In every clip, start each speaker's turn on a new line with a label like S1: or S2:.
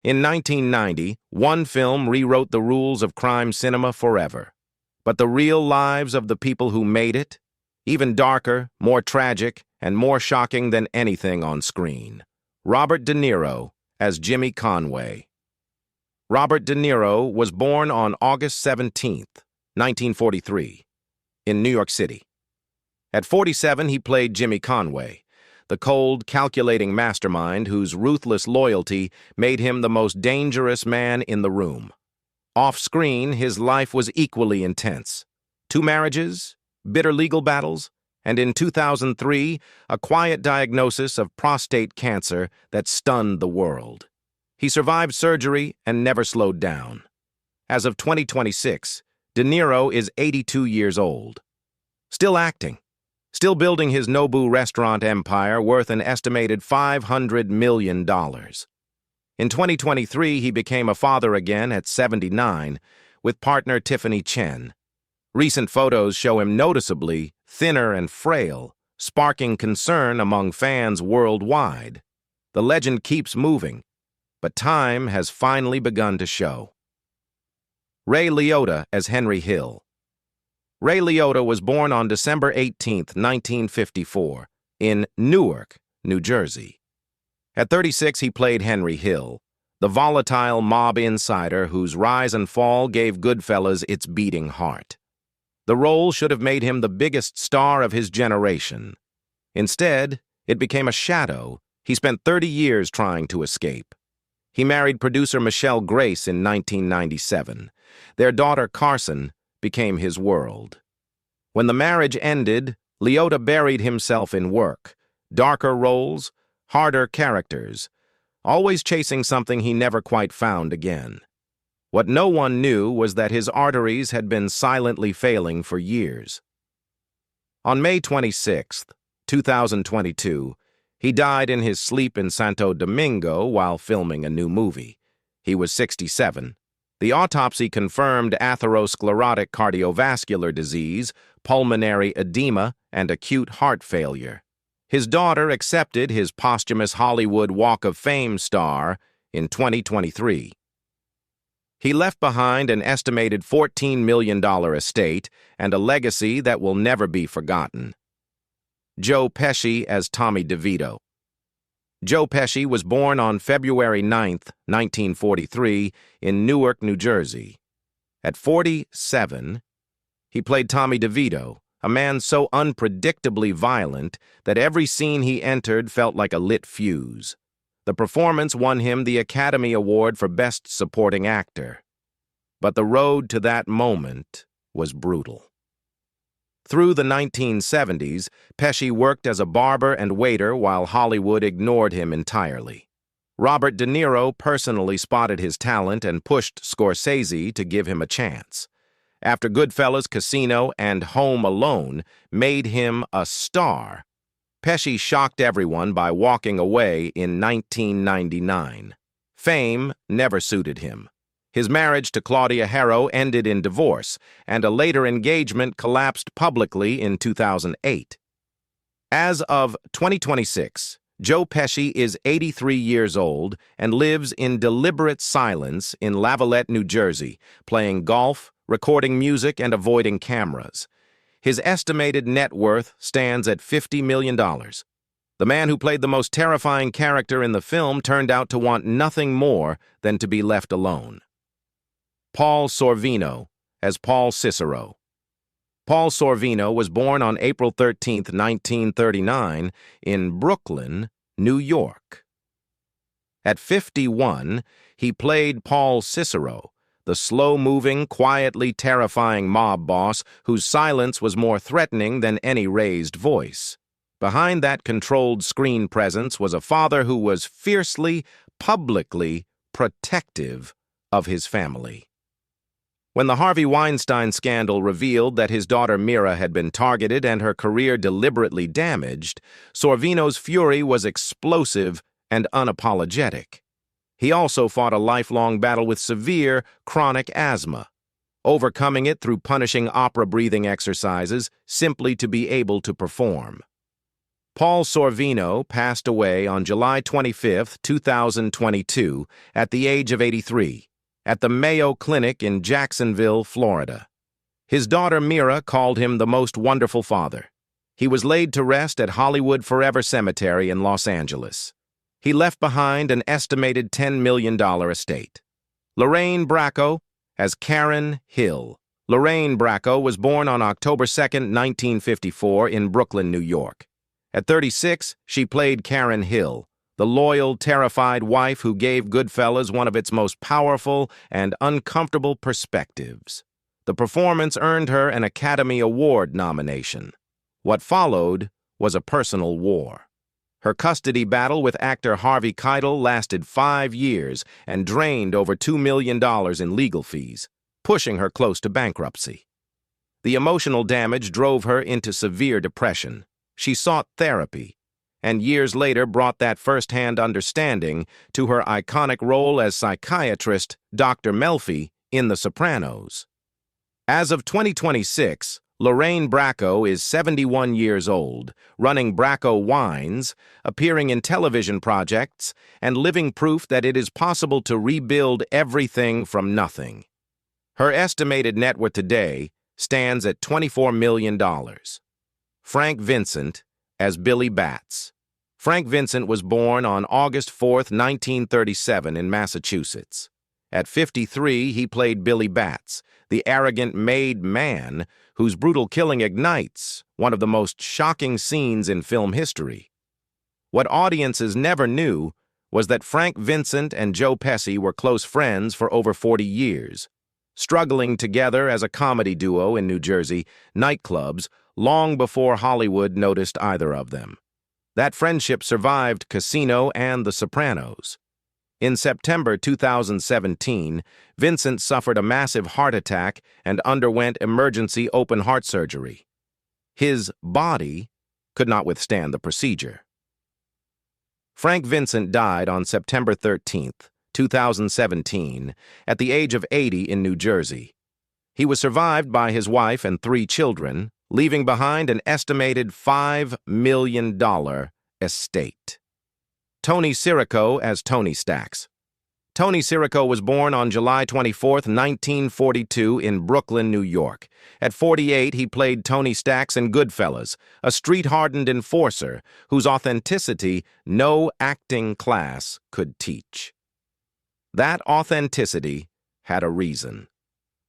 S1: In 1990, one film rewrote the rules of crime cinema forever. But the real lives of the people who made it, even darker, more tragic, and more shocking than anything on screen. Robert De Niro as Jimmy Conway. Robert De Niro was born on August 17, 1943, in New York City. At 47, he played Jimmy Conway, the cold, calculating mastermind whose ruthless loyalty made him the most dangerous man in the room. Off-screen, his life was equally intense. 2 marriages, bitter legal battles, and in 2003, a quiet diagnosis of prostate cancer that stunned the world. He survived surgery and never slowed down. As of 2026, De Niro is 82 years old. Still acting. Still building his Nobu restaurant empire worth an estimated $500 million. In 2023, he became a father again at 79 with partner Tiffany Chen. Recent photos show him noticeably thinner and frail, sparking concern among fans worldwide. The legend keeps moving, but time has finally begun to show. Ray Liotta as Henry Hill. Ray Liotta was born on December 18, 1954, in Newark, New Jersey. At 36, he played Henry Hill, the volatile mob insider whose rise and fall gave Goodfellas its beating heart. The role should have made him the biggest star of his generation. Instead, it became a shadow he spent 30 years trying to escape. He married producer Michelle Grace in 1997. Their daughter Carson became his world. When the marriage ended, Liotta buried himself in work, darker roles, harder characters, always chasing something he never quite found again. What no one knew was that his arteries had been silently failing for years. On May 26, 2022, he died in his sleep in Santo Domingo while filming a new movie. He was 67. The autopsy confirmed atherosclerotic cardiovascular disease, pulmonary edema, and acute heart failure. His daughter accepted his posthumous Hollywood Walk of Fame star in 2023. He left behind an estimated $14 million estate and a legacy that will never be forgotten. Joe Pesci as Tommy DeVito. Joe Pesci was born on February 9, 1943, in Newark, New Jersey. At 47, he played Tommy DeVito, a man so unpredictably violent that every scene he entered felt like a lit fuse. The performance won him the Academy Award for Best Supporting Actor. But the road to that moment was brutal. Through the 1970s, Pesci worked as a barber and waiter while Hollywood ignored him entirely. Robert De Niro personally spotted his talent and pushed Scorsese to give him a chance. After Goodfellas, Casino, and Home Alone made him a star, Pesci shocked everyone by walking away in 1999. Fame never suited him. His marriage to Claudia Harrow ended in divorce, and a later engagement collapsed publicly in 2008. As of 2026, Joe Pesci is 83 years old and lives in deliberate silence in Lavallette, New Jersey, playing golf, recording music, and avoiding cameras. His estimated net worth stands at $50 million. The man who played the most terrifying character in the film turned out to want nothing more than to be left alone. Paul Sorvino as Paul Cicero. Paul Sorvino was born on April 13, 1939, in Brooklyn, New York. At 51, he played Paul Cicero, the slow-moving, quietly terrifying mob boss whose silence was more threatening than any raised voice. Behind that controlled screen presence was a father who was fiercely, publicly protective of his family. When the Harvey Weinstein scandal revealed that his daughter Mira had been targeted and her career deliberately damaged, Sorvino's fury was explosive and unapologetic. He also fought a lifelong battle with severe, chronic asthma, overcoming it through punishing opera breathing exercises simply to be able to perform. Paul Sorvino passed away on July 25, 2022, at the age of 83, at the Mayo Clinic in Jacksonville, Florida. His daughter Mira called him the most wonderful father. He was laid to rest at Hollywood Forever Cemetery in Los Angeles. He left behind an estimated $10 million estate. Lorraine Bracco as Karen Hill. Lorraine Bracco was born on October 2, 1954, in Brooklyn, New York. At 36, she played Karen Hill, the loyal, terrified wife who gave Goodfellas one of its most powerful and uncomfortable perspectives. The performance earned her an Academy Award nomination. What followed was a personal war. Her custody battle with actor Harvey Keitel lasted 5 years and drained over $2 million in legal fees, pushing her close to bankruptcy. The emotional damage drove her into severe depression. She sought therapy, and years later brought that first-hand understanding to her iconic role as psychiatrist Dr. Melfi in The Sopranos. As of 2026, Lorraine Bracco is 71 years old, running Bracco Wines, appearing in television projects, and living proof that it is possible to rebuild everything from nothing. Her estimated net worth today stands at $24 million. Frank Vincent as Billy Batts. Frank Vincent was born on August 4, 1937, in Massachusetts. At 53, he played Billy Batts, the arrogant made man whose brutal killing ignites one of the most shocking scenes in film history. What audiences never knew was that Frank Vincent and Joe Pesci were close friends for over 40 years, struggling together as a comedy duo in New Jersey nightclubs long before Hollywood noticed either of them. That friendship survived Casino and The Sopranos. In September 2017, Vincent suffered a massive heart attack and underwent emergency open-heart surgery. His body could not withstand the procedure. Frank Vincent died on September 13, 2017, at the age of 80 in New Jersey. He was survived by his wife and 3 children, leaving behind an estimated $5 million estate. Tony Sirico as Tony Stacks. Tony Sirico was born on July 24, 1942, in Brooklyn, New York. At 48, he played Tony Stacks in Goodfellas, a street-hardened enforcer whose authenticity no acting class could teach. That authenticity had a reason.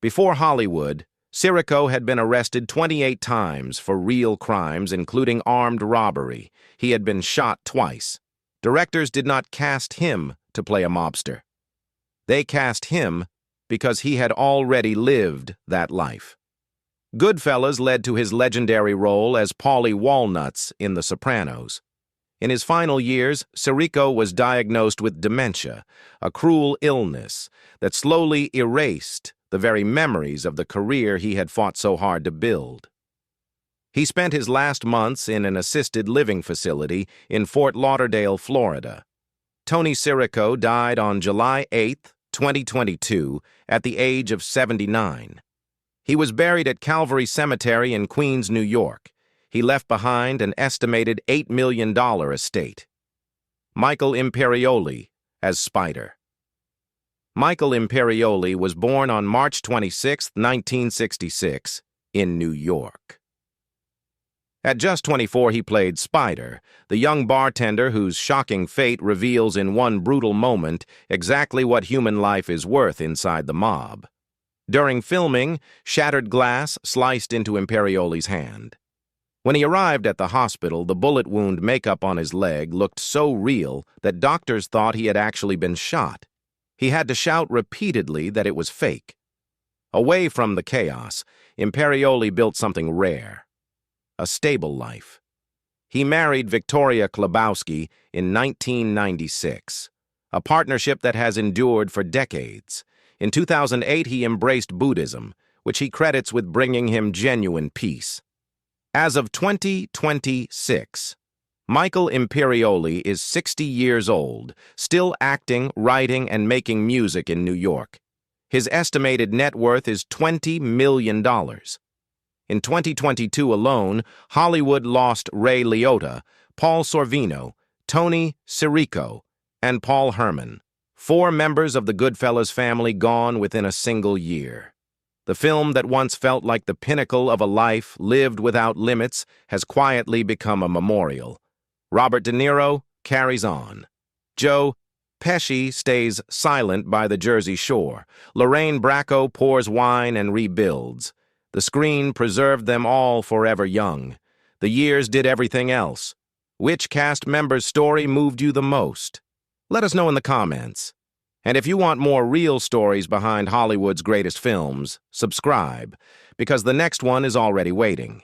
S1: Before Hollywood, Sirico had been arrested 28 times for real crimes, including armed robbery. He had been shot twice. Directors did not cast him to play a mobster. They cast him because he had already lived that life. Goodfellas led to his legendary role as Paulie Walnuts in The Sopranos. In his final years, Sirico was diagnosed with dementia, a cruel illness that slowly erased the very memories of the career he had fought so hard to build. He spent his last months in an assisted living facility in Fort Lauderdale, Florida. Tony Sirico died on July 8, 2022, at the age of 79. He was buried at Calvary Cemetery in Queens, New York. He left behind an estimated $8 million estate. Michael Imperioli as Spider. Michael Imperioli was born on March 26, 1966, in New York. At just 24, he played Spider, the young bartender whose shocking fate reveals in one brutal moment exactly what human life is worth inside the mob. During filming, shattered glass sliced into Imperioli's hand. When he arrived at the hospital, the bullet wound makeup on his leg looked so real that doctors thought he had actually been shot. He had to shout repeatedly that it was fake. Away from the chaos, Imperioli built something rare. A stable life. He married Victoria Klabowski in 1996, a partnership that has endured for decades. In 2008, he embraced Buddhism, which he credits with bringing him genuine peace. As of 2026, Michael Imperioli is 60 years old, still acting, writing, and making music in New York. His estimated net worth is $20 million. In 2022 alone, Hollywood lost Ray Liotta, Paul Sorvino, Tony Sirico, and Paul Herman. 4 members of the Goodfellas family gone within a single year. The film that once felt like the pinnacle of a life lived without limits has quietly become a memorial. Robert De Niro carries on. Joe Pesci stays silent by the Jersey Shore. Lorraine Bracco pours wine and rebuilds. The screen preserved them all forever young. The years did everything else. Which cast member's story moved you the most? Let us know in the comments. And if you want more real stories behind Hollywood's greatest films, subscribe, because the next one is already waiting.